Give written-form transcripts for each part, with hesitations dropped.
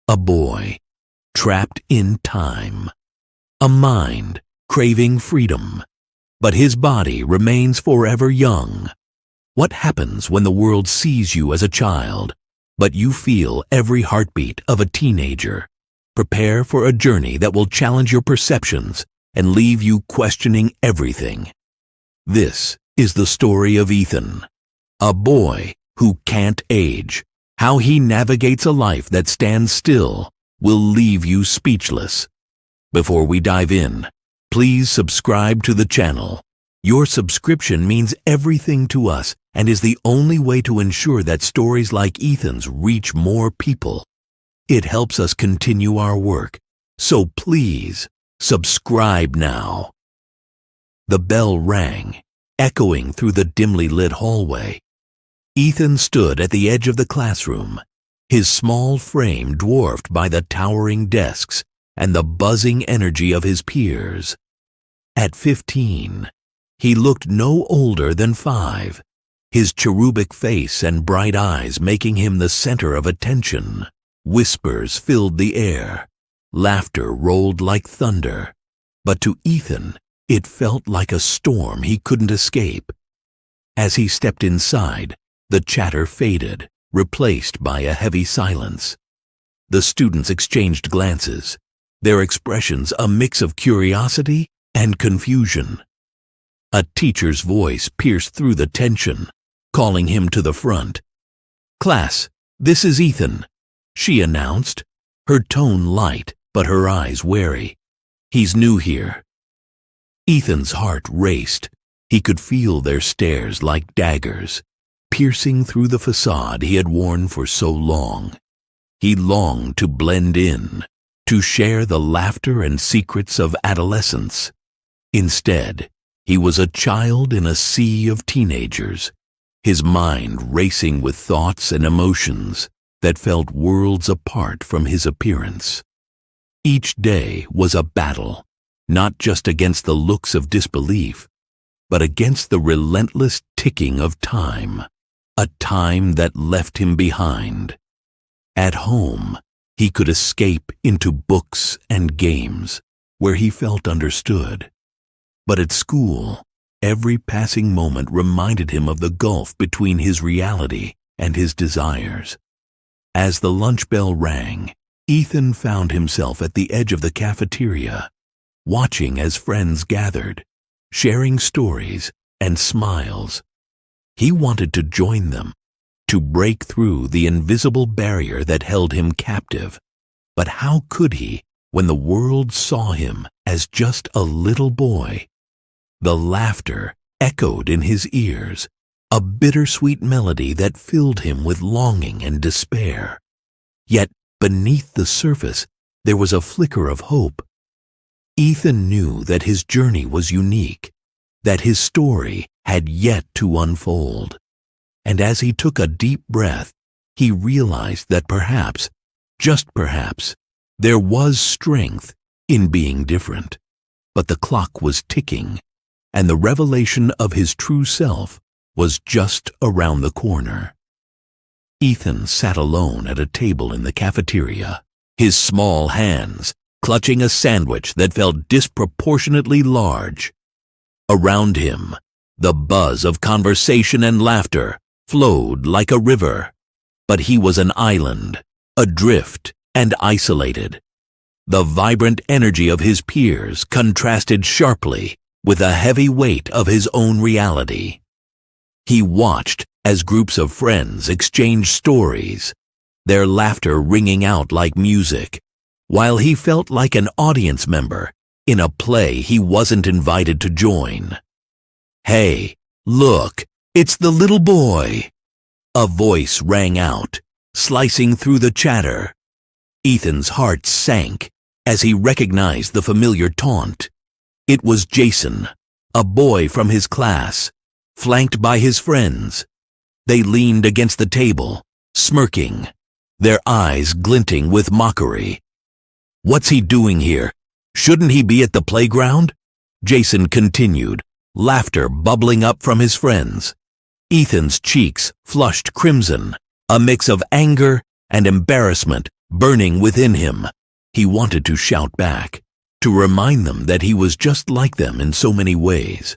A boy, trapped in time. A mind, craving freedom. But his body remains forever young. What happens when the world sees you as a child, but you feel every heartbeat of a teenager? Prepare for a journey that will challenge your perceptions and leave you questioning everything. This is the story of Ethan, a boy who can't age. How he navigates a life that stands still will leave you speechless. Before we dive in, please subscribe to the channel. Your subscription means everything to us and is the only way to ensure that stories like Ethan's reach more people. It helps us continue our work, so please subscribe now. The bell rang, echoing through the dimly lit hallway. Ethan stood at the edge of the classroom, his small frame dwarfed by the towering desks and the buzzing energy of his peers. At 15, he looked no older than 5, his cherubic face and bright eyes making him the center of attention. Whispers filled the air, laughter rolled like thunder, but to Ethan it felt like a storm he couldn't escape. As he stepped inside, the chatter faded, replaced by a heavy silence. The students exchanged glances, their expressions a mix of curiosity and confusion. A teacher's voice pierced through the tension, calling him to the front. "Class, this is Ethan," she announced, her tone light but her eyes wary. "He's new here." Ethan's heart raced. He could feel their stares like daggers, piercing through the facade he had worn for so long. He longed to blend in, to share the laughter and secrets of adolescence. Instead, he was a child in a sea of teenagers, his mind racing with thoughts and emotions that felt worlds apart from his appearance. Each day was a battle, not just against the looks of disbelief, but against the relentless ticking of time. A time that left him behind. At home, he could escape into books and games, where he felt understood. But at school, every passing moment reminded him of the gulf between his reality and his desires. As the lunch bell rang, Ethan found himself at the edge of the cafeteria, watching as friends gathered, sharing stories and smiles. He wanted to join them, to break through the invisible barrier that held him captive. But how could he when the world saw him as just a little boy? The laughter echoed in his ears, a bittersweet melody that filled him with longing and despair. Yet beneath the surface, there was a flicker of hope. Ethan knew that his journey was unique, that his story had yet to unfold. And as he took a deep breath, he realized that perhaps, just perhaps, there was strength in being different. But the clock was ticking, and the revelation of his true self was just around the corner. Ethan sat alone at a table in the cafeteria, his small hands clutching a sandwich that felt disproportionately large. Around him, the buzz of conversation and laughter flowed like a river. But he was an island, adrift and isolated. The vibrant energy of his peers contrasted sharply with the heavy weight of his own reality. He watched as groups of friends exchanged stories, their laughter ringing out like music, while he felt like an audience member in a play he wasn't invited to join. "Hey, look, it's the little boy!" A voice rang out, slicing through the chatter. Ethan's heart sank as he recognized the familiar taunt. It was Jason, a boy from his class, flanked by his friends. They leaned against the table, smirking, their eyes glinting with mockery. "What's he doing here? Shouldn't he be at the playground?" Jason continued, laughter bubbling up from his friends. Ethan's cheeks flushed crimson, a mix of anger and embarrassment burning within him. He wanted to shout back, to remind them that he was just like them in so many ways,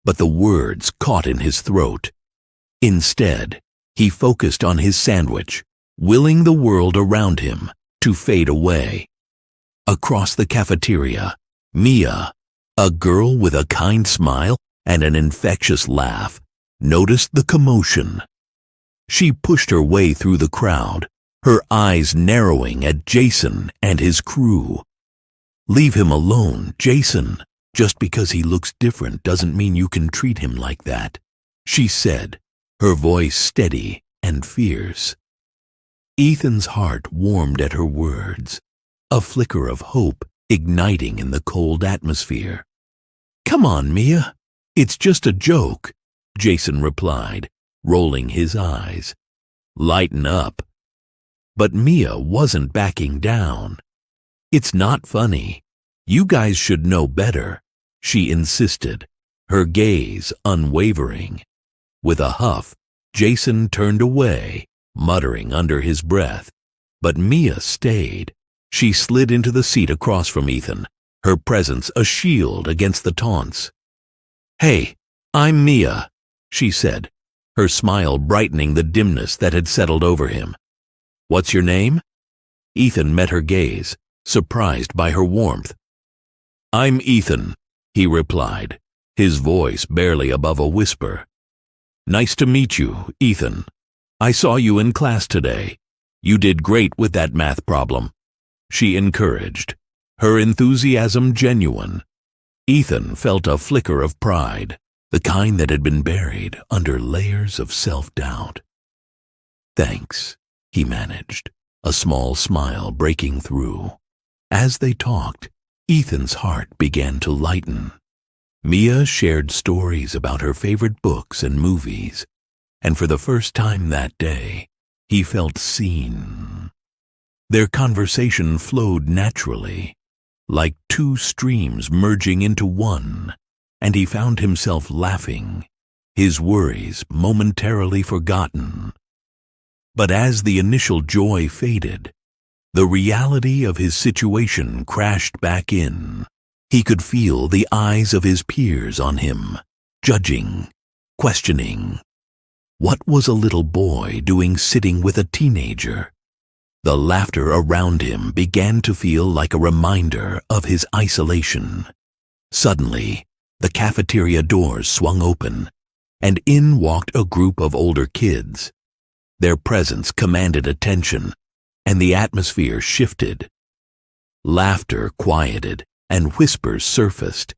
but the words caught in his throat. Instead, he focused on his sandwich, willing the world around him to fade away. Across the cafeteria, Mia, a girl with a kind smile and an infectious laugh, noticed the commotion. She pushed her way through the crowd, her eyes narrowing at Jason and his crew. "Leave him alone, Jason. Just because he looks different doesn't mean you can treat him like that," she said, her voice steady and fierce. Ethan's heart warmed at her words, a flicker of hope igniting in the cold atmosphere. "Come on, Mia. It's just a joke," Jason replied, rolling his eyes. "Lighten up." But Mia wasn't backing down. "It's not funny. You guys should know better," she insisted, her gaze unwavering. With a huff, Jason turned away, muttering under his breath. But Mia stayed. She slid into the seat across from Ethan, her presence a shield against the taunts. "Hey, I'm Mia," she said, her smile brightening the dimness that had settled over him. "What's your name?" Ethan met her gaze, surprised by her warmth. "I'm Ethan," he replied, his voice barely above a whisper. "Nice to meet you, Ethan. I saw you in class today. You did great with that math problem," she encouraged, her enthusiasm genuine. Ethan felt a flicker of pride, the kind that had been buried under layers of self-doubt. "Thanks," he managed, a small smile breaking through. As they talked, Ethan's heart began to lighten. Mia shared stories about her favorite books and movies, and for the first time that day, he felt seen. Their conversation flowed naturally, like two streams merging into one, and he found himself laughing, his worries momentarily forgotten. But as the initial joy faded, the reality of his situation crashed back in. He could feel the eyes of his peers on him, judging, questioning. What was a little boy doing sitting with a teenager? The laughter around him began to feel like a reminder of his isolation. Suddenly, the cafeteria doors swung open, and in walked a group of older kids. Their presence commanded attention, and the atmosphere shifted. Laughter quieted, and whispers surfaced.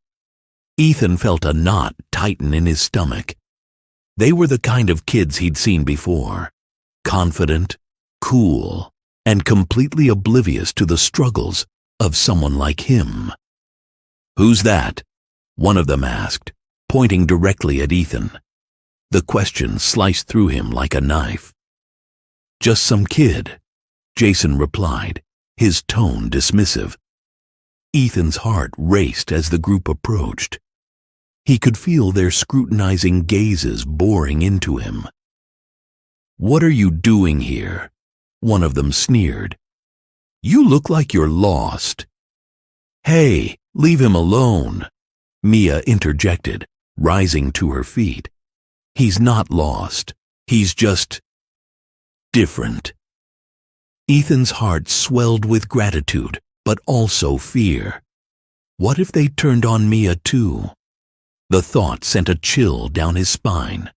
Ethan felt a knot tighten in his stomach. They were the kind of kids he'd seen before, confident, cool, and completely oblivious to the struggles of someone like him. "Who's that?" one of them asked, pointing directly at Ethan. The question sliced through him like a knife. "Just some kid," Jason replied, his tone dismissive. Ethan's heart raced as the group approached. He could feel their scrutinizing gazes boring into him. "What are you doing here?" one of them sneered. "You look like you're lost." "Hey, leave him alone," Mia interjected, rising to her feet. "He's not lost. He's just different." Ethan's heart swelled with gratitude, but also fear. What if they turned on Mia too? The thought sent a chill down his spine.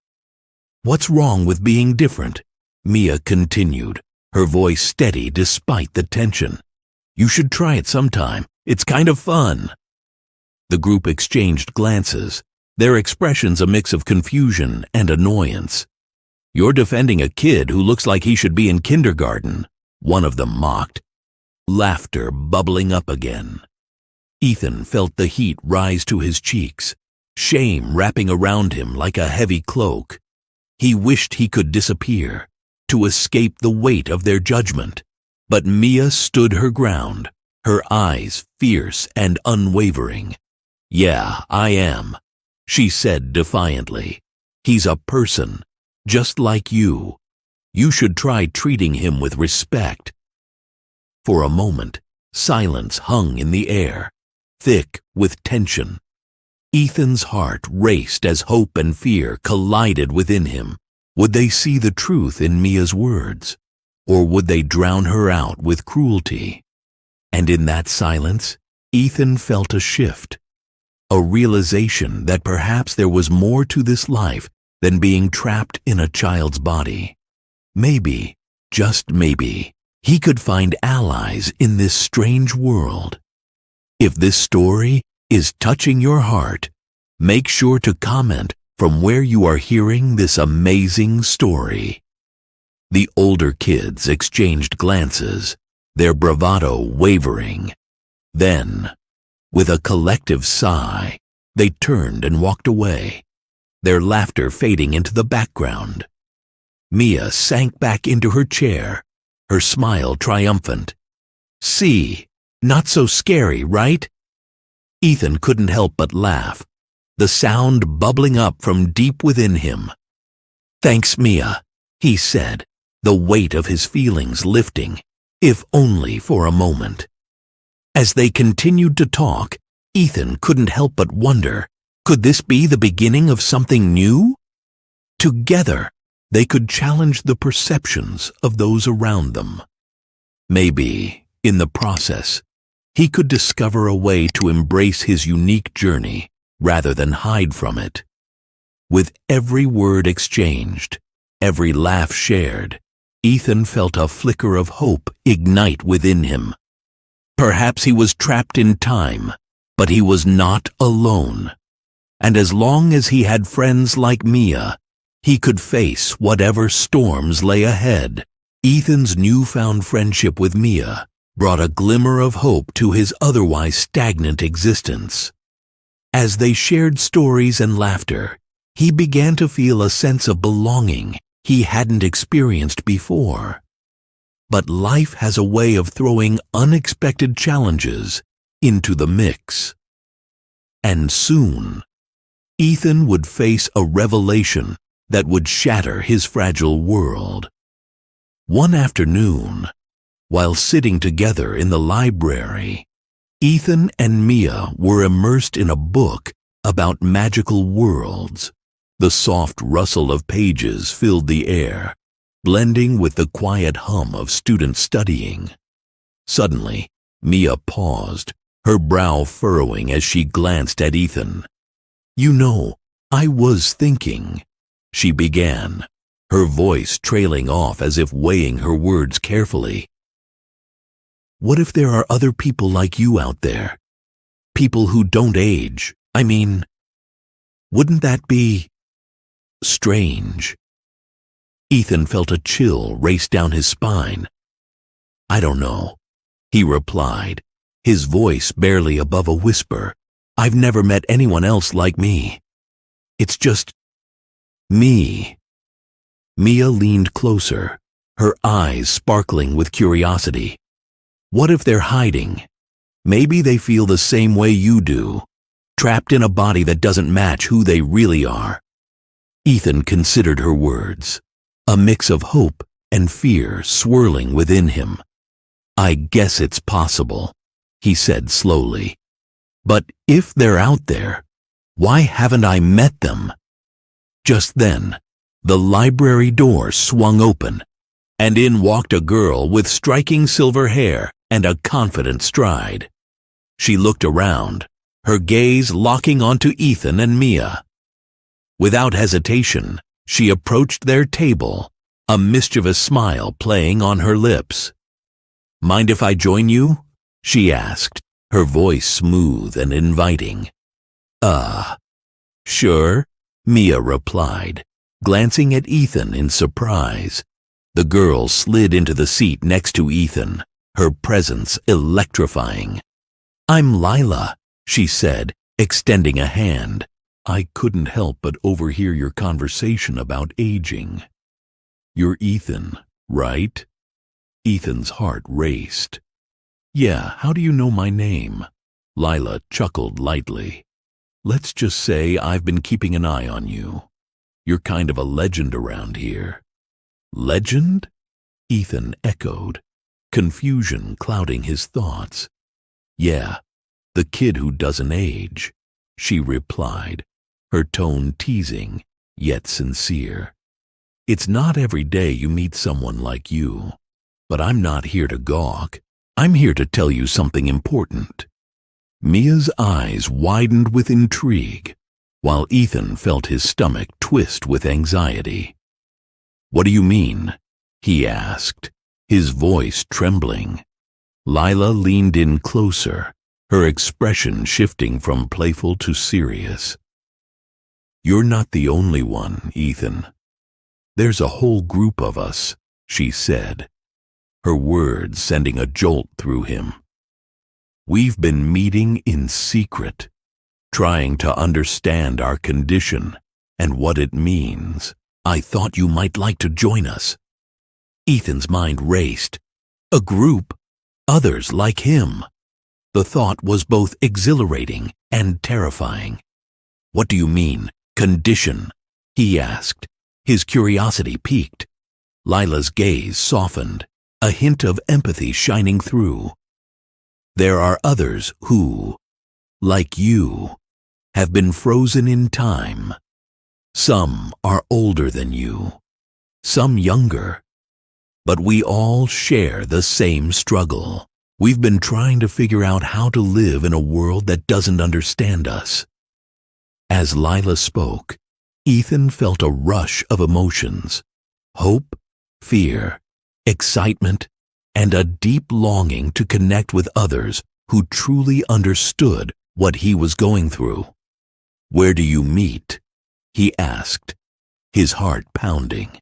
"What's wrong with being different?" Mia continued, her voice steady despite the tension. "You should try it sometime. It's kind of fun." The group exchanged glances, their expressions a mix of confusion and annoyance. "You're defending a kid who looks like he should be in kindergarten," one of them mocked. Laughter bubbling up again. Ethan felt the heat rise to his cheeks, shame wrapping around him like a heavy cloak. He wished he could disappear, to escape the weight of their judgment. But Mia stood her ground, her eyes fierce and unwavering. "Yeah, I am," she said defiantly. "He's a person, just like you. You should try treating him with respect." For a moment, silence hung in the air, thick with tension. Ethan's heart raced as hope and fear collided within him. Would they see the truth in Mia's words, or would they drown her out with cruelty? And in that silence, Ethan felt a shift, a realization that perhaps there was more to this life than being trapped in a child's body. Maybe, just maybe, he could find allies in this strange world. If this story is touching your heart, make sure to comment from where you are hearing this amazing story. The older kids exchanged glances, their bravado wavering. Then, with a collective sigh, they turned and walked away, their laughter fading into the background. Mia sank back into her chair, her smile triumphant. "See, not so scary, right?" Ethan couldn't help but laugh, the sound bubbling up from deep within him. "Thanks, Mia," he said, the weight of his feelings lifting, if only for a moment. As they continued to talk, Ethan couldn't help but wonder, could this be the beginning of something new? Together, they could challenge the perceptions of those around them. Maybe, in the process, he could discover a way to embrace his unique journey rather than hide from it. With every word exchanged, every laugh shared, Ethan felt a flicker of hope ignite within him. Perhaps he was trapped in time, but he was not alone. And as long as he had friends like Mia, he could face whatever storms lay ahead. Ethan's newfound friendship with Mia brought a glimmer of hope to his otherwise stagnant existence. As they shared stories and laughter, he began to feel a sense of belonging he hadn't experienced before. But life has a way of throwing unexpected challenges into the mix. And soon, Ethan would face a revelation that would shatter his fragile world. One afternoon, while sitting together in the library, Ethan and Mia were immersed in a book about magical worlds. The soft rustle of pages filled the air, blending with the quiet hum of students studying. Suddenly, Mia paused, her brow furrowing as she glanced at Ethan. "You know, I was thinking," she began, her voice trailing off as if weighing her words carefully. "What if there are other people like you out there? People who don't age. I mean, wouldn't that be strange?" Ethan felt a chill race down his spine. "I don't know," he replied, his voice barely above a whisper. "I've never met anyone else like me. It's just me." Mia leaned closer, her eyes sparkling with curiosity. "What if they're hiding? Maybe they feel the same way you do, trapped in a body that doesn't match who they really are." Ethan considered her words, a mix of hope and fear swirling within him. "I guess it's possible," he said slowly. "But if they're out there, why haven't I met them?" Just then, the library door swung open, and in walked a girl with striking silver hair and a confident stride. She looked around, her gaze locking onto Ethan and Mia. Without hesitation, she approached their table, a mischievous smile playing on her lips. "Mind if I join you?" she asked, her voice smooth and inviting. Sure," Mia replied, glancing at Ethan in surprise. The girl slid into the seat next to Ethan, her presence electrifying. "I'm Lila," she said, extending a hand. "I couldn't help but overhear your conversation about aging. You're Ethan, right?" Ethan's heart raced. "Yeah, how do you know my name?" Lila chuckled lightly. "Let's just say I've been keeping an eye on you. You're kind of a legend around here." "Legend?" Ethan echoed. confusion clouding his thoughts. "Yeah, the kid who doesn't age," she replied, her tone teasing yet sincere. "It's not every day you meet someone like you. But I'm not here to gawk. I'm here to tell you something important." Mia's eyes widened with intrigue, while Ethan felt his stomach twist with anxiety. "What do you mean?" he asked, his voice trembling. Lila leaned in closer, her expression shifting from playful to serious. "You're not the only one, Ethan. There's a whole group of us," she said, her words sending a jolt through him. "We've been meeting in secret, trying to understand our condition and what it means. I thought you might like to join us." Ethan's mind raced. A group, others like him. The thought was both exhilarating and terrifying. "What do you mean, condition?" he asked, his curiosity piqued. Lila's gaze softened, a hint of empathy shining through. "There are others who, like you, have been frozen in time. Some are older than you, some younger. But we all share the same struggle. We've been trying to figure out how to live in a world that doesn't understand us." As Lila spoke, Ethan felt a rush of emotions: hope, fear, excitement, and a deep longing to connect with others who truly understood what he was going through. "Where do you meet?" he asked, his heart pounding.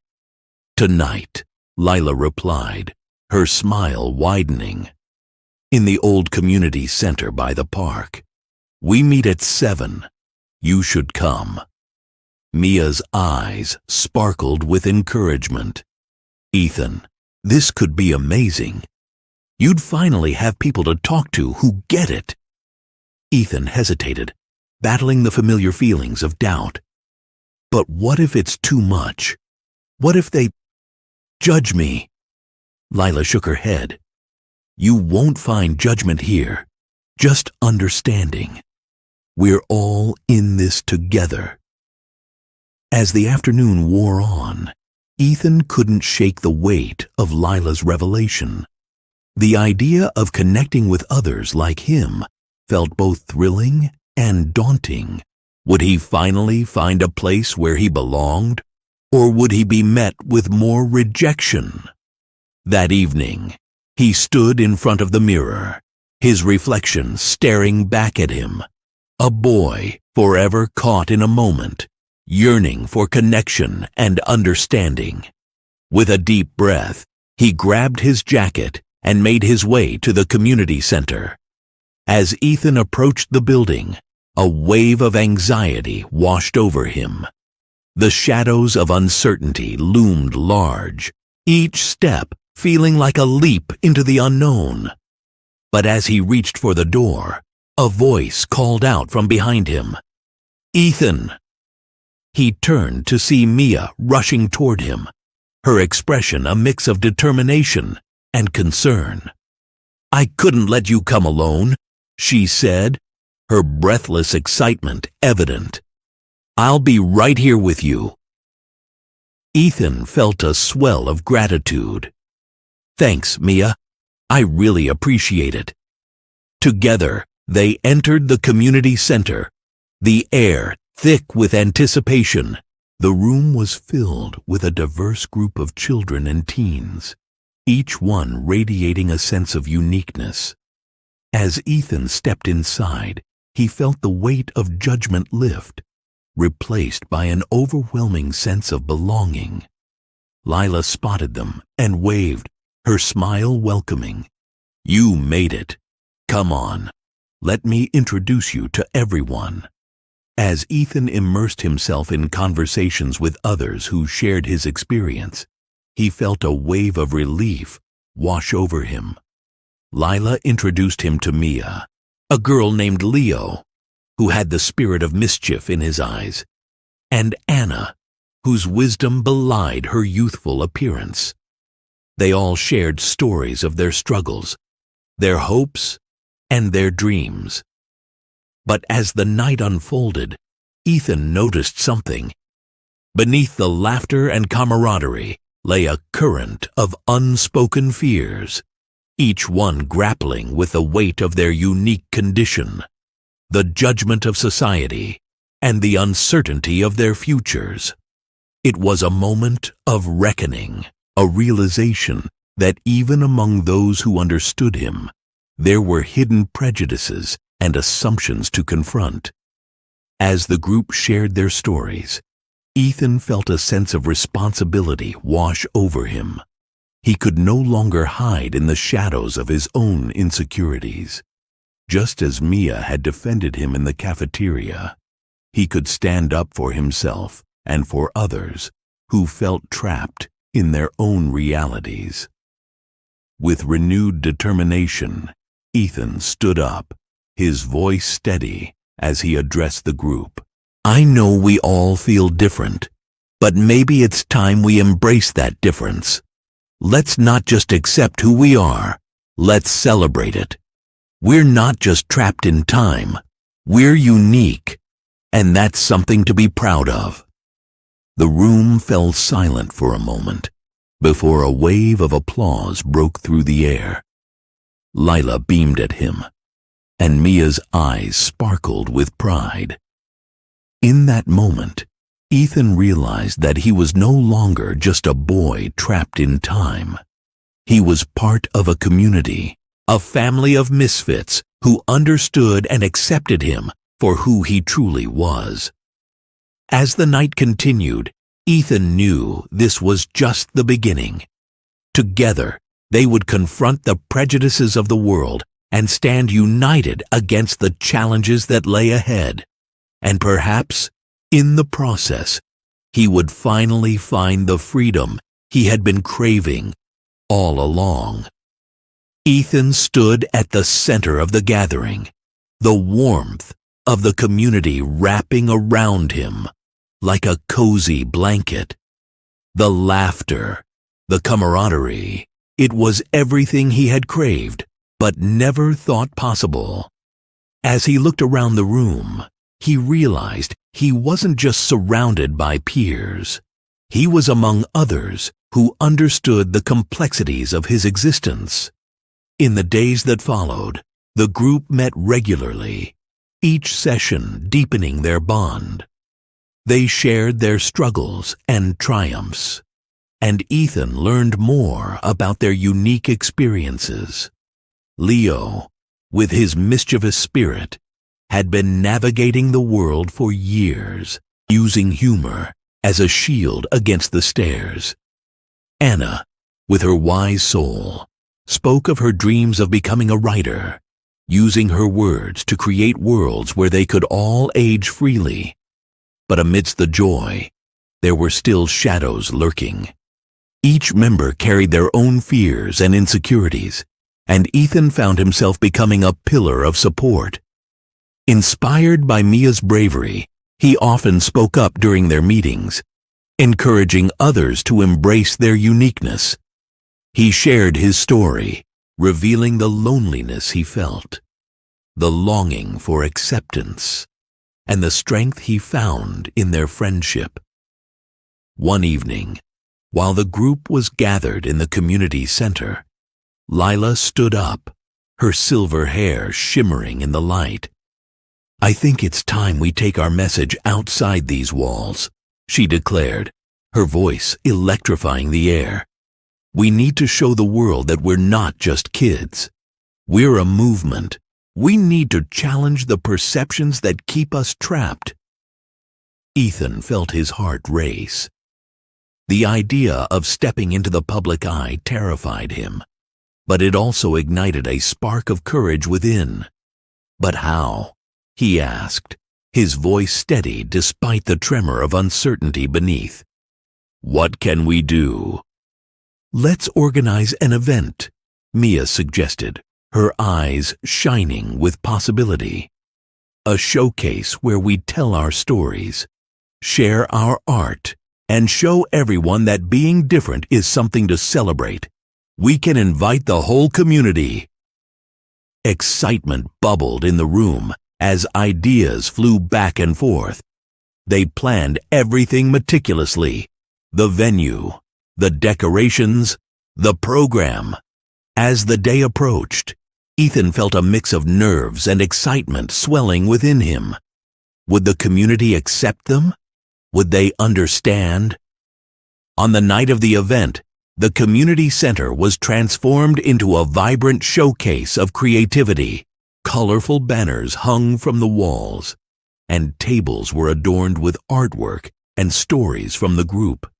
"Tonight," Lila replied, her smile widening. "In the old community center by the park. We meet at 7. You should come." Mia's eyes sparkled with encouragement. "Ethan, this could be amazing. You'd finally have people to talk to who get it." Ethan hesitated, battling the familiar feelings of doubt. "But what if it's too much? What if they judge me?" Lila shook her head. "You won't find judgment here, just understanding. We're all in this together." As the afternoon wore on, Ethan couldn't shake the weight of Lila's revelation. The idea of connecting with others like him felt both thrilling and daunting. Would he finally find a place where he belonged, or would he be met with more rejection? That evening, he stood in front of the mirror, his reflection staring back at him. A boy forever caught in a moment, yearning for connection and understanding. With a deep breath, he grabbed his jacket and made his way to the community center. As Ethan approached the building, a wave of anxiety washed over him. The shadows of uncertainty loomed large, each step feeling like a leap into the unknown. But as he reached for the door, a voice called out from behind him, "Ethan!" He turned to see Mia rushing toward him, her expression a mix of determination and concern. "I couldn't let you come alone," she said, her breathless excitement evident. "I'll be right here with you." Ethan felt a swell of gratitude. "Thanks, Mia. I really appreciate it." Together, they entered the community center, the air thick with anticipation. The room was filled with a diverse group of children and teens, each one radiating a sense of uniqueness. As Ethan stepped inside, he felt the weight of judgment lift, replaced by an overwhelming sense of belonging. Lila spotted them and waved, her smile welcoming. "You made it. Come on, let me introduce you to everyone." As Ethan immersed himself in conversations with others who shared his experience, he felt a wave of relief wash over him. Lila introduced him to Mia, a girl named Leo, who had the spirit of mischief in his eyes, and Anna, whose wisdom belied her youthful appearance. They all shared stories of their struggles, their hopes, and their dreams. But as the night unfolded, Ethan noticed something. Beneath the laughter and camaraderie lay a current of unspoken fears, each one grappling with the weight of their unique condition, the judgment of society, and the uncertainty of their futures. It was a moment of reckoning, a realization that even among those who understood him, there were hidden prejudices and assumptions to confront. As the group shared their stories, Ethan felt a sense of responsibility wash over him. He could no longer hide in the shadows of his own insecurities. Just as Mia had defended him in the cafeteria, he could stand up for himself and for others who felt trapped in their own realities. With renewed determination, Ethan stood up, his voice steady as he addressed the group. I know we all feel different, but maybe it's time we embrace that difference. Let's not just accept who we are, let's celebrate it. We're not just trapped in time, we're unique, and that's something to be proud of. The room fell silent for a moment, before a wave of applause broke through the air. Lila beamed at him, and Mia's eyes sparkled with pride. In that moment, Ethan realized that he was no longer just a boy trapped in time. He was part of a community, a family of misfits who understood and accepted him for who he truly was. As the night continued, Ethan knew this was just the beginning. Together, they would confront the prejudices of the world and stand united against the challenges that lay ahead. And perhaps, in the process, he would finally find the freedom he had been craving all along. Ethan stood at the center of the gathering, the warmth of the community wrapping around him like a cozy blanket. The laughter, the camaraderie, it was everything he had craved, but never thought possible. As he looked around the room, he realized he wasn't just surrounded by peers. He was among others who understood the complexities of his existence. In the days that followed, the group met regularly, each session deepening their bond. They shared their struggles and triumphs, and Ethan learned more about their unique experiences. Leo, with his mischievous spirit, had been navigating the world for years, using humor as a shield against the stares. Anna, with her wise soul, spoke of her dreams of becoming a writer, using her words to create worlds where they could all age freely. But amidst the joy, there were still shadows lurking. Each member carried their own fears and insecurities, and Ethan found himself becoming a pillar of support. Inspired by Mia's bravery, he often spoke up during their meetings, encouraging others to embrace their uniqueness. He shared his story, revealing the loneliness he felt, the longing for acceptance, and the strength he found in their friendship. One evening, while the group was gathered in the community center, Lila stood up, her silver hair shimmering in the light. I think it's time we take our message outside these walls, she declared, her voice electrifying the air. We need to show the world that we're not just kids. We're a movement. We need to challenge the perceptions that keep us trapped. Ethan felt his heart race. The idea of stepping into the public eye terrified him, but it also ignited a spark of courage within. But how? He asked, his voice steady despite the tremor of uncertainty beneath. What can we do? Let's organize an event, Mia suggested, her eyes shining with possibility. A showcase where we tell our stories, share our art, and show everyone that being different is something to celebrate, We can invite the whole community." Excitement bubbled in the room as ideas flew back and forth. They planned everything meticulously: the venue, the decorations, the program. As the day approached, Ethan felt a mix of nerves and excitement swelling within him. Would the community accept them? Would they understand? On the night of the event, the community center was transformed into a vibrant showcase of creativity. Colorful banners hung from the walls, and tables were adorned with artwork and stories from the group.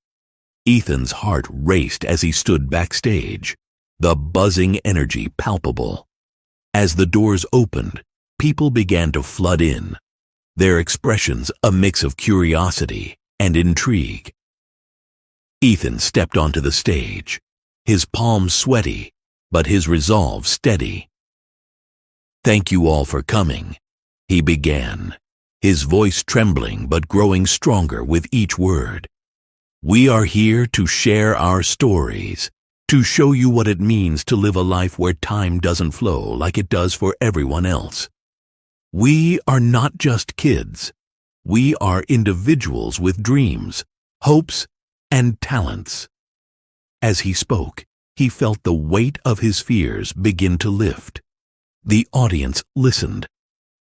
Ethan's heart raced as he stood backstage, the buzzing energy palpable. As the doors opened, people began to flood in, their expressions a mix of curiosity and intrigue. Ethan stepped onto the stage, his palms sweaty, but his resolve steady. "Thank you all for coming," he began, his voice trembling but growing stronger with each word. "We are here to share our stories, to show you what it means to live a life where time doesn't flow like it does for everyone else. We are not just kids. We are individuals with dreams, hopes, and talents." As he spoke, he felt the weight of his fears begin to lift. The audience listened,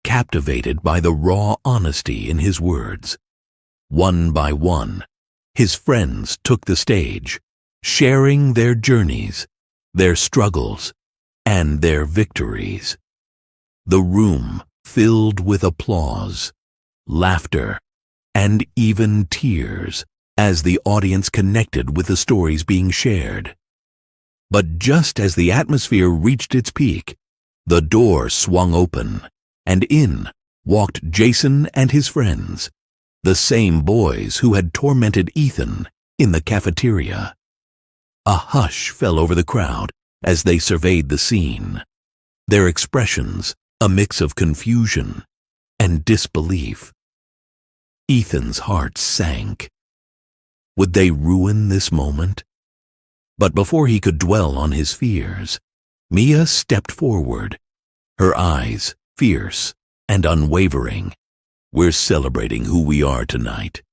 captivated by the raw honesty in his words. One by one, his friends took the stage, sharing their journeys, their struggles, and their victories. The room filled with applause, laughter, and even tears as the audience connected with the stories being shared. But just as the atmosphere reached its peak, the door swung open, and in walked Jason and his friends, the same boys who had tormented Ethan in the cafeteria. A hush fell over the crowd as they surveyed the scene, their expressions a mix of confusion and disbelief. Ethan's heart sank. Would they ruin this moment? But before he could dwell on his fears, Mia stepped forward, her eyes fierce and unwavering. "We're celebrating who we are tonight.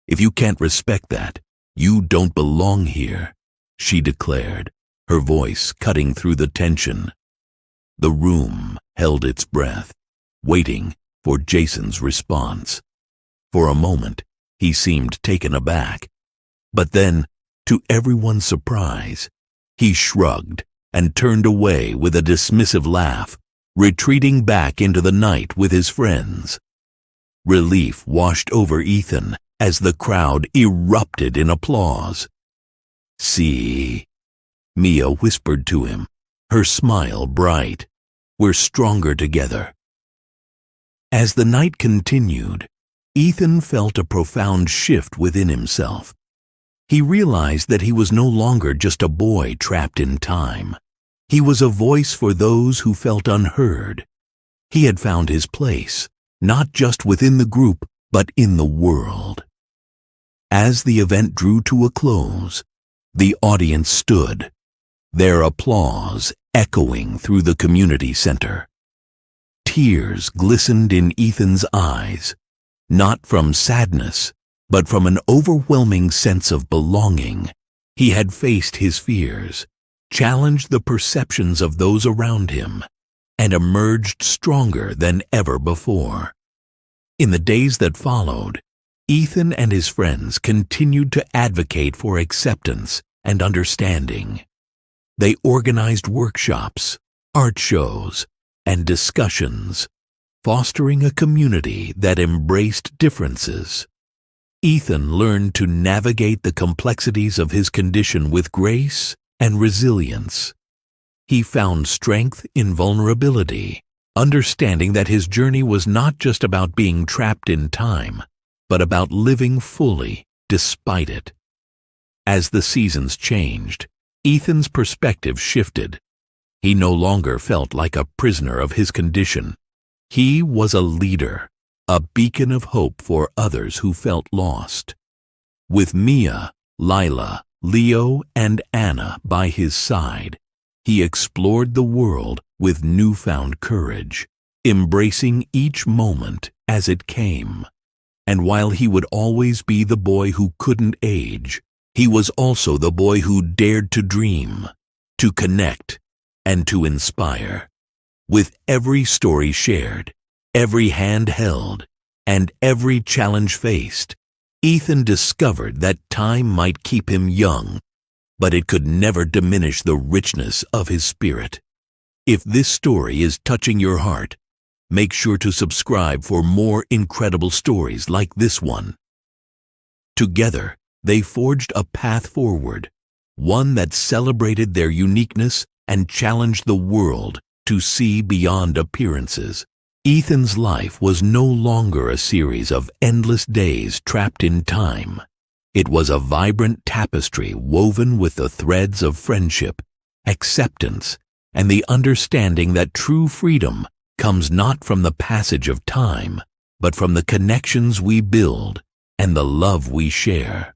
If you can't respect that, you don't belong here," she declared, her voice cutting through the tension. The room held its breath, waiting for Jason's response. For a moment, he seemed taken aback. But then, to everyone's surprise, he shrugged and turned away with a dismissive laugh, retreating back into the night with his friends. Relief washed over Ethan as the crowd erupted in applause. "See," Mia whispered to him, her smile bright. "We're stronger together." As the night continued, Ethan felt a profound shift within himself. He realized that he was no longer just a boy trapped in time. He was a voice for those who felt unheard. He had found his place, not just within the group, but in the world. As the event drew to a close, the audience stood, their applause echoing through the community center. Tears glistened in Ethan's eyes, not from sadness, but from an overwhelming sense of belonging. He had faced his fears, challenged the perceptions of those around him, and emerged stronger than ever before. In the days that followed, Ethan and his friends continued to advocate for acceptance and understanding. They organized workshops, art shows, and discussions, fostering a community that embraced differences. Ethan learned to navigate the complexities of his condition with grace and resilience. He found strength in vulnerability, understanding that his journey was not just about being trapped in time, but about living fully despite it. As the seasons changed, Ethan's perspective shifted. He no longer felt like a prisoner of his condition. He was a leader, a beacon of hope for others who felt lost. With Mia, Lila, Leo and Anna by his side, he explored the world with newfound courage, embracing each moment as it came. And while he would always be the boy who couldn't age, he was also the boy who dared to dream, to connect, and to inspire. With every story shared, every hand held, and every challenge faced, Ethan discovered that time might keep him young, but it could never diminish the richness of his spirit. If this story is touching your heart, make sure to subscribe for more incredible stories like this one. Together, they forged a path forward, one that celebrated their uniqueness and challenged the world to see beyond appearances. Ethan's life was no longer a series of endless days trapped in time. It was a vibrant tapestry woven with the threads of friendship, acceptance, and the understanding that true freedom comes not from the passage of time, but from the connections we build and the love we share.